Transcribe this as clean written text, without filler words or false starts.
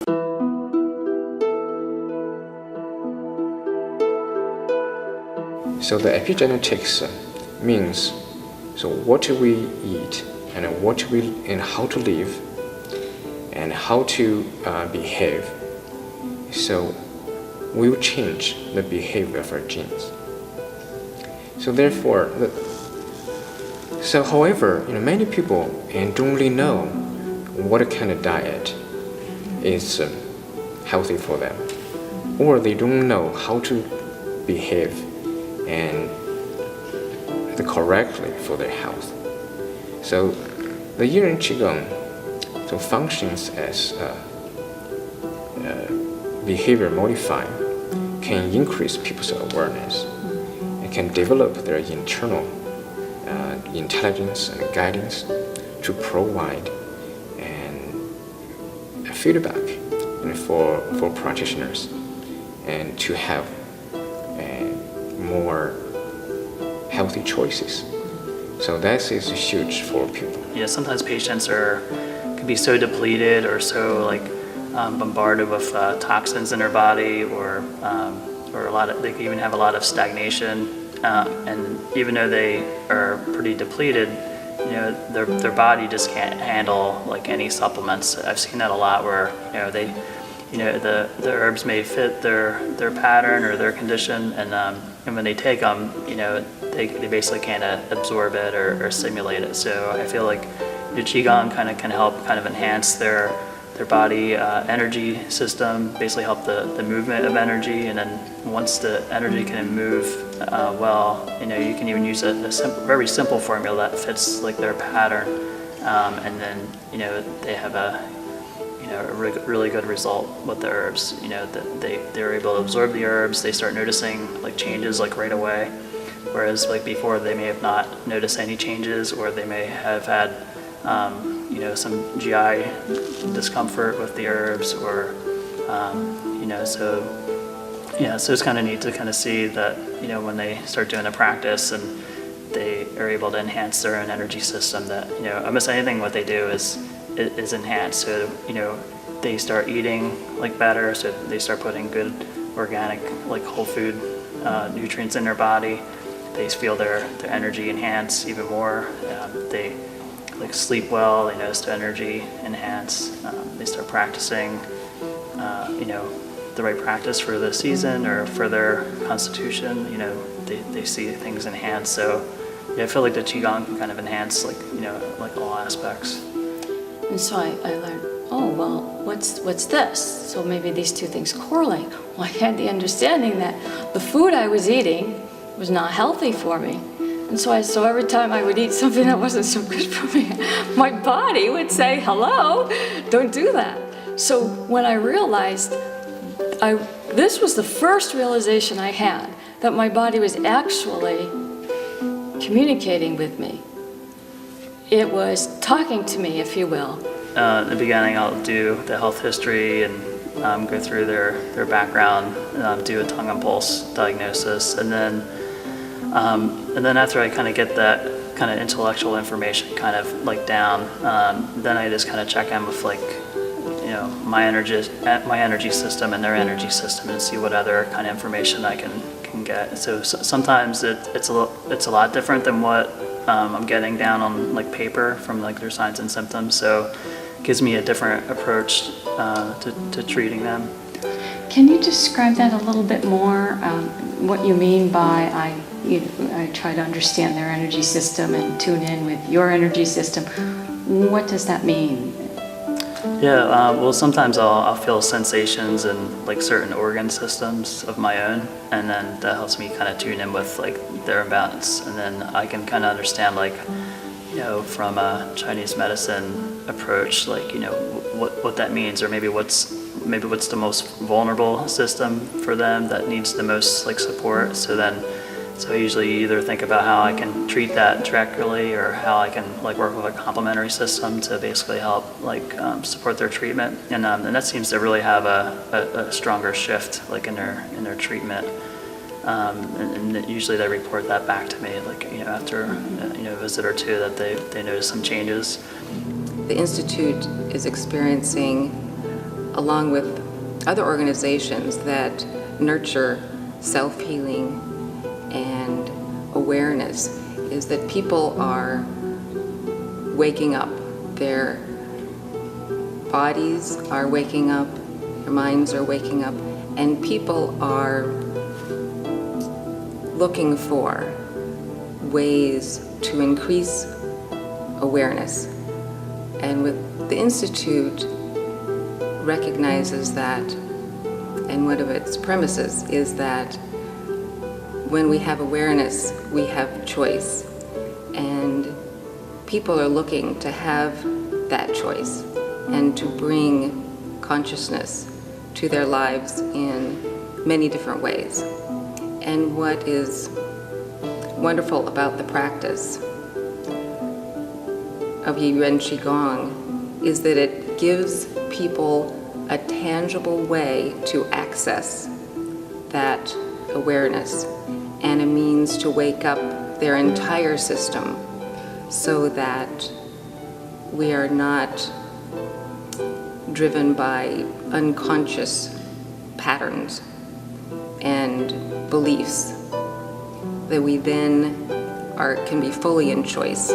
So the epigenetics means what we eat and and how to live and how to behave. So we will change the behavior of our genes. So therefore, however, many people don't really know what kind of diet is healthy for them, or they don't know how to behave and correctly for their health. So the Yin and Qigong functions as a behavior modifier, can increase people's awareness, and can develop their internal intelligence and guidance to provide feedback for practitioners and to have more healthy choices. So that is huge for people. Yeah, sometimes patients can be so depleted or so bombarded with toxins in their body, or they can even have a lot of stagnation. And even though they are pretty depleted, their body just can't handle any supplements. I've seen that a lot where the herbs may fit their pattern or their condition, and when they take them, they basically can't absorb it or simulate it. So I feel like the Qigong can help enhance their body energy system, basically help the movement of energy, and then once the energy can move well, you can even use a very simple formula that fits their pattern, and then they have a really good result with the herbs. That they're able to absorb the herbs, they start noticing changes right away, whereas before they may have not noticed any changes, or they may have had some GI discomfort with the herbs, or so it's kind of neat to see that when they start doing the practice and they are able to enhance their own energy system, that almost anything what they do is enhanced. So they start eating better, so they start putting good organic whole food nutrients in their body. They feel their energy enhance even more. They sleep well, they notice their energy enhance. They start practicing the right practice for the season or for their constitution. They see things enhance. So I feel the Qigong can enhance all aspects. And so I learned, oh, well, what's this? So maybe these two things correlate. Well, I had the understanding that the food I was eating was not healthy for me. And so every time I would eat something that wasn't so good for me, my body would say, hello, don't do that. So when I realized, this was the first realization I had, that my body was actually communicating with me. It was talking to me, if you will. In the beginning, I'll do the health history and go through their background, do a tongue and pulse diagnosis, and then after I get that intellectual information down, then I just check in with my energy system and their energy system, and see what other information I can get. So sometimes it's a lot different than what I'm getting down on paper from their signs and symptoms. So it gives me a different approach to treating them. Can you describe that a little bit more? What you mean by I try to understand their energy system and tune in with your energy system. What does that mean? Yeah, well, sometimes I'll feel sensations in certain organ systems of my own, and then that helps me tune in with their imbalance, and then I can understand from a Chinese medicine approach what that means, or maybe what's the most vulnerable system for them that needs the most support. So I usually either think about how I can treat that directly, or how I can work with a complementary system to basically help support their treatment, and that seems to really have a stronger shift in their treatment, and usually they report that back to me after a visit or two, that they notice some changes. The Institute is experiencing along with other organizations that nurture self-healing and awareness, is that people are waking up. Their bodies are waking up, their minds are waking up, and people are looking for ways to increase awareness. And with the Institute recognizes that, and one of its premises is that when we have awareness, we have choice. And people are looking to have that choice and to bring consciousness to their lives in many different ways. And what is wonderful about the practice of Yuan Qigong is that it gives people a tangible way to access that awareness and a means to wake up their entire system so that we are not driven by unconscious patterns and beliefs, that we then can be fully in choice.